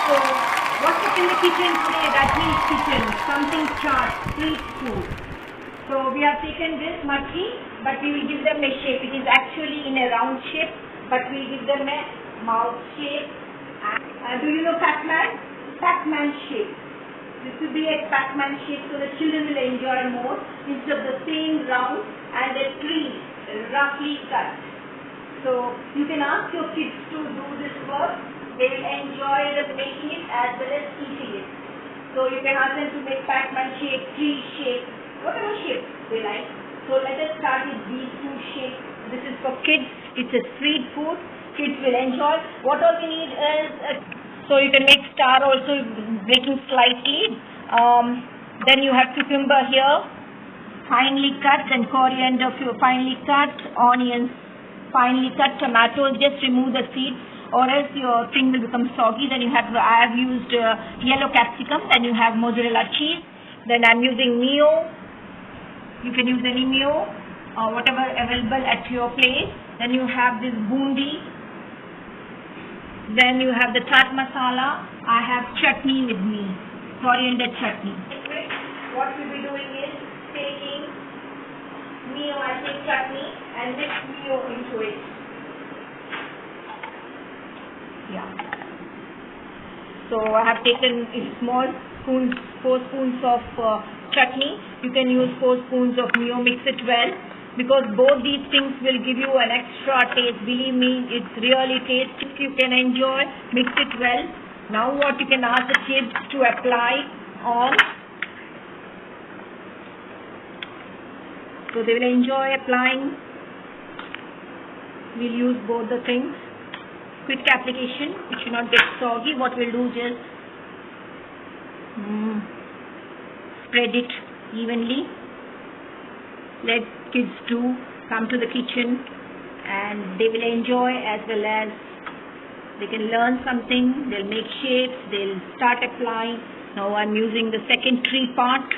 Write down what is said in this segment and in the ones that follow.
So, what's up in the kitchen today? That means kitchen, something chaat, street food. So, we have taken this matchi, but we will give them a shape. It is actually in a round shape, but we will give them a mouth shape. Do you know Pac-Man? Pac-Man shape. This will be a Pac-Man shape, so the children will enjoy more instead of the same round and a tree roughly cut. So you can ask your kids to do this work. They will enjoy the making it as well as eating it. So you can ask them to make Pac-Man shape, tree shape, whatever shape they like. So let us start with these two shapes. This is for kids. It's a street food. Kids will enjoy. What all we need is so you can make star also, breaking slightly. Then you have cucumber here, finely cut, and coriander finely cut, onions finely cut, tomatoes, just remove the seeds or else your thing will become soggy. Then you have, I have used yellow capsicum, then you have mozzarella cheese, then I'm using Mio. You can use any Mio or whatever available at your place. Then you have this bundi. Then you have the chaat masala. I have chutney with me, coriander chutney. What we'll be doing is taking Mio, I take chutney and mix Mio into it. Yeah. So I have taken a small spoon, 4 spoons of chutney. You can use 4 spoons of Mio. Mix it well, because both these things will give you an extra taste. Believe me, it's really tasty. You can enjoy. Mix it well. Now what you can ask the kids to apply on. So they will enjoy applying. We'll use both the things. Quick application. It should not get soggy. What we'll do is spread it evenly. Let kids do come to the kitchen and they will enjoy, as well as they can learn something. They'll make shapes, they'll start applying. Now I'm using the second tree part.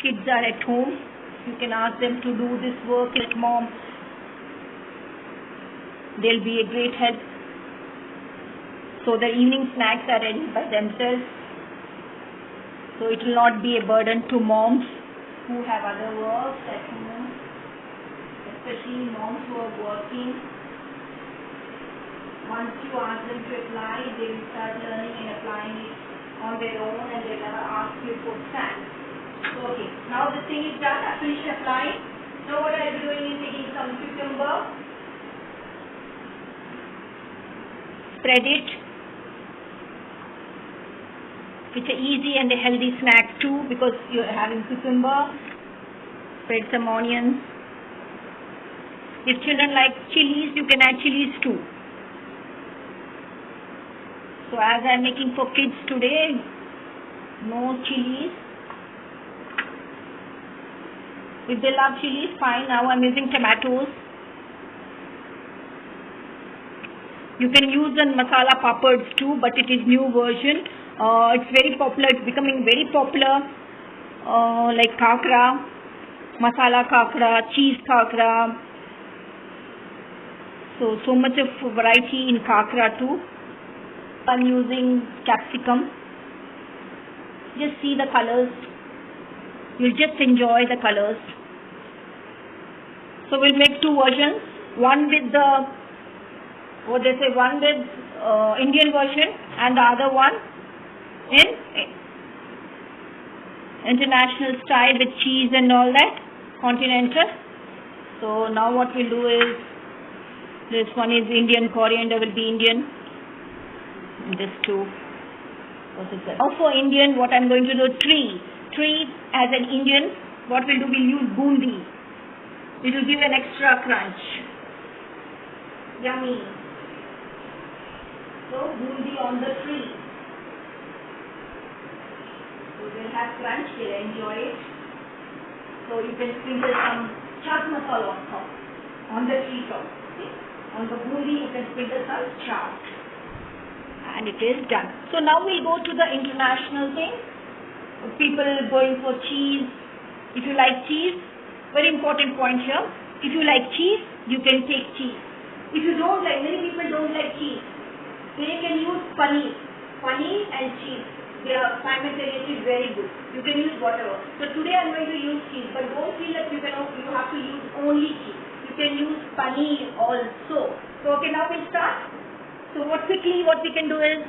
Kids are at home. You can ask them to do this work at mom. They'll be a great help. So the evening snacks are ready by themselves. So it will not be a burden to moms who have other works at home, especially moms who are working. Once you ask them to apply, they will start learning and applying it on their own, and they'll never ask you for sand. So, okay, now the thing is done. I finished applying. Now what I'll be doing is taking some cucumber, spread it. It's an easy and a healthy snack too, because you're having cucumber. Spread some onions. If children like chilies, you can add chilies too. So as I'm making for kids today, no chilies. If they love chilies, fine. Now I'm using tomatoes. You can use the masala papads too, but it is new version. It's very popular. It's becoming very popular. Like kakra, masala kakra, cheese kakra. So much of variety in kakra too. I'm using capsicum. Just see the colors. You'll just enjoy the colors. So we'll make 2 versions. One with the, what they say, one with Indian version, and the other one in international style with cheese and all that, continental. So now what we'll do is, this one is Indian, coriander will be Indian, and this too. Now for Indian, what I'm going to do, tree as an Indian, what we'll do, we'll use bundi. It will give an extra crunch. Yummy. So bundi on the tree. So they'll have crunch, they'll enjoy it. So you can sprinkle some chaat masala on top, on the tree top. Okay? On the bundi you can sprinkle some chaat. And it is done. So now we'll go to the international thing. People going for cheese. If you like cheese, very important point here. If you like cheese, you can take cheese. If you don't like, many people don't like cheese. Here you can use paneer. Paneer and cheese. They are simultaneously very good. You can use whatever. So today I'm going to use cheese, but don't feel that you have to use only cheese. You can use paneer also. So okay, now we'll start. So what we can do is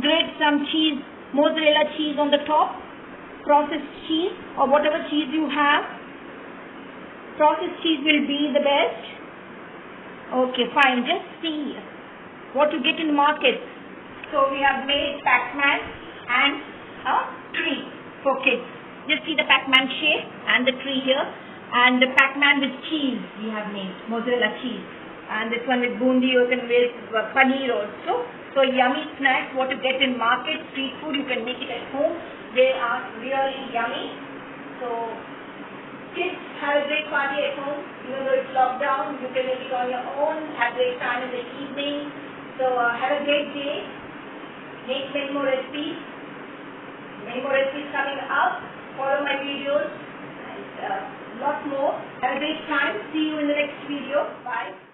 grate some cheese, mozzarella cheese on the top, processed cheese or whatever cheese you have. Processed cheese will be the best. Okay, fine. Just see what you get in the market. So we have made Pac-Man and a tree for kids. Just see the Pac-Man shape and the tree here, and the Pac-Man with cheese we have made, mozzarella cheese, and this one with bundi, you can make paneer also. So yummy snacks, what you get in market, street food, you can make it at home. They are really yummy. So kids have a great party at home. Even though it's lockdown, you can make it on your own, have great time in the evening. So have a great day. Make many more recipes. Many more recipes coming up. Follow my videos and lot more. Have a great time. See you in the next video. Bye.